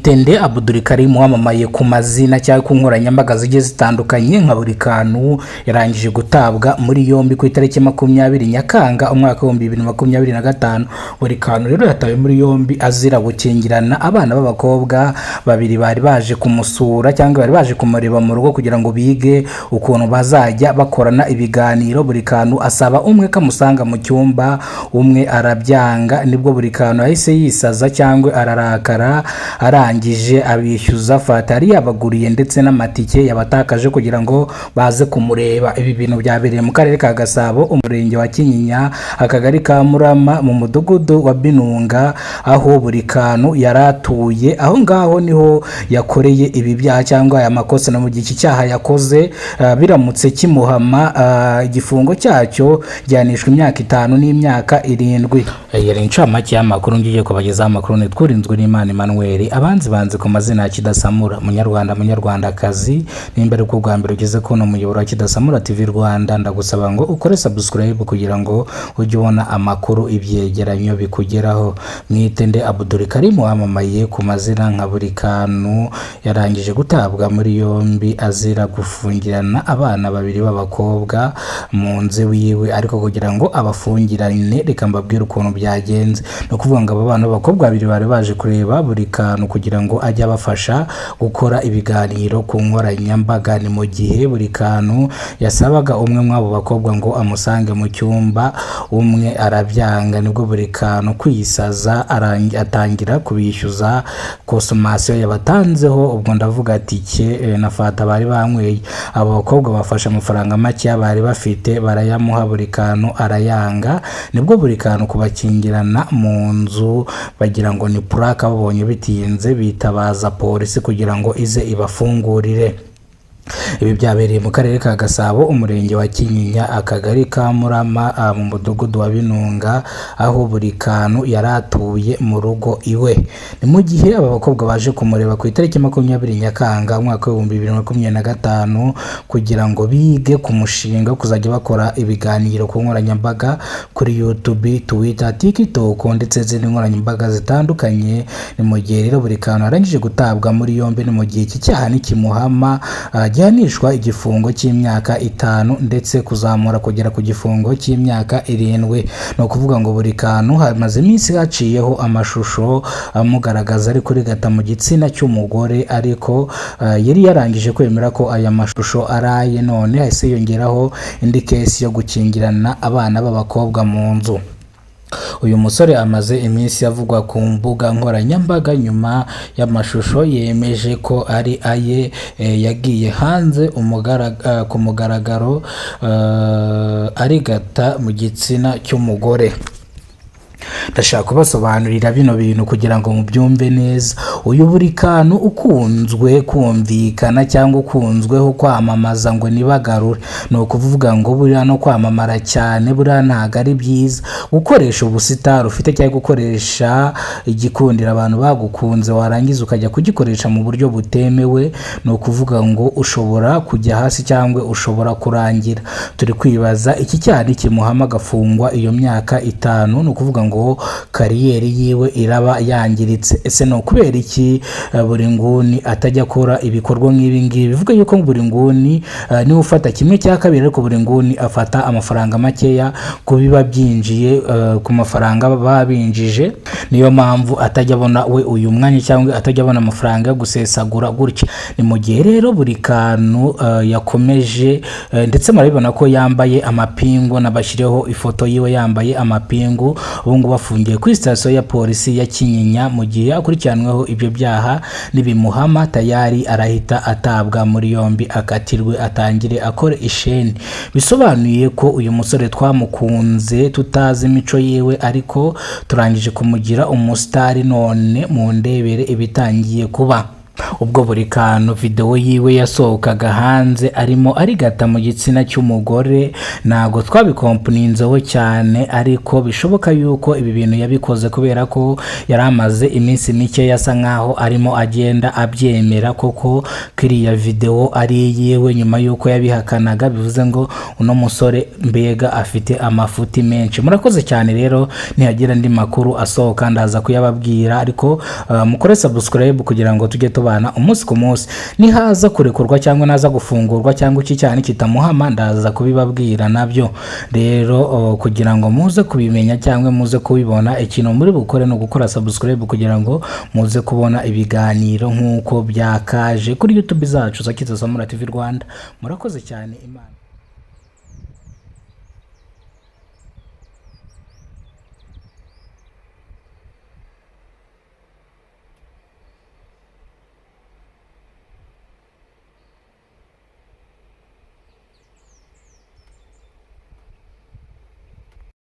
Mwitende Abdulkarim wamamaye ku mazina cyangwa ku nkoranyambaga zigiye zitandukanye nka Burikanu yarangije gutabwa muri yombi ku itariki 20 Nyakanga umwaka wa 2025. Burikanu rero yatawe muri yombi azira gukingirana abana b'abakobwa babiri bari baje kumusura cyangwa bari baje kumureba mu rugo kugira ngo bige ukuntu bazajya bakorana ibiganiro. Burikanu asaba umwe kamusanga mu cyumba, umwe arabyanga, nibwo Burikanu yahise yisaza cyangwa ararakara, arangije abishyuza fatari yabaguriye ndetse n'amatike yabatakaje kugira ngo baze kumureba. Ibi bintu byabereye mu karere ka Gasabo, umurenge wa Kinyinya, akagari ka Murama, mu mudugudu wa Binunga, aho Burikanu yaratuye. Aho ngaho niho yakoreye ibi byaha cyangwa aya makosa, no mu gihe iki cyaha yakoze biramutse kimuhama igifungo cyacyo gihanishwa imyaka 5 n'imyaka 7. Yari incamake y'amakuru ngiye kubagezaho amakuru nitwurinzwe n'Imana Emmanuel. Abanzi banze ku mazina ya Kidasamura, munyarwandakazi, n'imbere ku bwa mbere ugeze ko no muyoboro wa Kidasamura TV Rwanda, ndagusaba ngo ukore subscribe kugira ngo ujye ubona amakuru ibyegeranyo bikugeraho. Mwitende Abdulkarim wamamaye ku mazina nka Burikanu yarangije gutabwa muri yombi azira gufungirana abana babiri b'abakobwa mu nze wiwe, ariko kugira ngo abafungirane reka mbabwire ukuntu byagenze. No kuvuga ngo aba bana b'abakobwa babiri bari baje kureba Burikanu kugira ngo ajye abafasha gukora ibiganiro ku nkoranyambaga. Ni mu gihe Burikanu yasabaga umwe mw'abo bakobwa ngo amusange mu cyumba, umwe arabyanga, nibwo Burikanu kwisaza atangira kubishyuza konsomasiyo yabatanzeho, ubwo ndavuga tike na fata bari banyweye. Abo bakobwa bafashe amafaranga make bari bafite barayamuha, Burikanu arayanga, nibwo Burikanu kubakingirana mu nzu bagira ngo ni puraka, babonye bitinze bitabaza polisi kugira ngo ize ibafungurire. Ibi byabereye mu karere ka Gasabo, umurenge wa Kinyinya, akagari ka Murama, mu mudugudu wa Binunga, aho Burikanu yaratuye mu rugo iwe. Ni mu gihe aba bakobwa baje kumureba ku itariki 20 Nyakanga umwaka wa 2025 kugira ngo bige ku mushinga kuzajya bakora ibiganiro ku nkoranyambaga kuri YouTube, Twitter, TikTok ndetse n'izindi nkoranyambaga zitandukanye. Ni mu gihe rero Burikanu arangije gutabwa muri yombi, ni mu gihe iki cyaha nikimuhama gihanishwa igifungo cy'imyaka 5 ndetse kuzamura kugera ku gifungo cy'imyaka 7. No kuvuga ngo Burikanu hamaze iminsi haciyeho amashusho amugaragaza ari kuri gata mu gitsina cy'umugore, ariko yari yarangije kwemera ko aya mashusho araye, none hahise yongeraho indi kesi yo gukingirana abana b'abakobwa mu nzu. Uyu musore amaze iminsi yavugwa ku mbuga nkoranyambaga nyuma y'amashusho yemeje ko ari aye, yagiye hanze ku mugaragaro arigata mu gitsina cy'umugore. Ndashaka kubasobanurira bino bintu kugira ngo mubyumve neza. Uyu Burikanu ukunzwe kumvikana cyangwa ukunzweho kwamamaza ngo nibagarure, no kuvuga ngo buriya no kwamamara cyane buriya ntago ari byiza. Gukoresha ubusitari ufite cyangwa gukoresha igikundira abantu bagukunze warangiza ukajya kugikoresha mu buryo butemewe, no kuvuga ngo ushobora kujya hasi cyangwa ushobora kurangira. Turi kwibaza iki cyaha kimuhama gafungwa iyo myaka 5, no kuvuga ngo kariyeri yiwe iraba yangiritse. Ese no kubera iki buri nguni atajya akora ibikorwa nk'ibi ngibi? Bivuga yuko buri nguni ni ufata kimwe cya kabiri, ariko buri nguni afata amafaranga makeya kubiba byinjiye ku mafaranga babinjije. Niyo mpamvu atajya abona we uyu mwanya cyangwa atajya abona amafaranga yo gusesagura gutya. Ni mu gihe rero Burikanu yakomeje, ndetse murabibona ko yambaye amapingu, nabashyireho ifoto yiwe yambaye amapingu. Ubu bafungiye kuri sitasiyo ya polisi ya Kinyinya, mu gihe akurikiranweho ibyo byaha nibimuhama tayari arahita atabwa muri yombi, akatirwe atangire akore isheni. Bisobanuye ko uyu musore twamukunze tutazi imico yiwe, ariko turangije kumugira umusitari, none mu ndebere ibitangiye kuba. ubwo buri kantu video yiwe yasohokaga hanze arimo arigata mu gitsina cy'umugore. Ntago twabikompninzeho cyane, ariko bishoboka yuko ibi bintu yabikoze kubera ko yari amaze iminsi mike yasa nkaho arimo agenda abyemera koko kiriya video ari yiwe, nyuma yuko yabihakanaga. Bivuze ngo uno musore mbega afite amafuti menshi. Murakoze cyane rero, nihagira andi makuru asohoka ndaza kuyababwira, ariko mukore subscribe kugira ngo tujye tubana umunsi ku munsi. Nihaza kurekurwa cyangwa naza gufungurwa cyangwa iki cyane kitamuhama, ndaza kubibabwira nabyo. Rero kugira ngo muze kubimenya cyangwa muze kubibona, ikintu muri bukore no gukora subscribe kugira ngo muze kubona ibiganiro nk'uko byakaje kuri YouTube zacu za Kiza Samura TV Rwanda. Murakoze cyane, Imana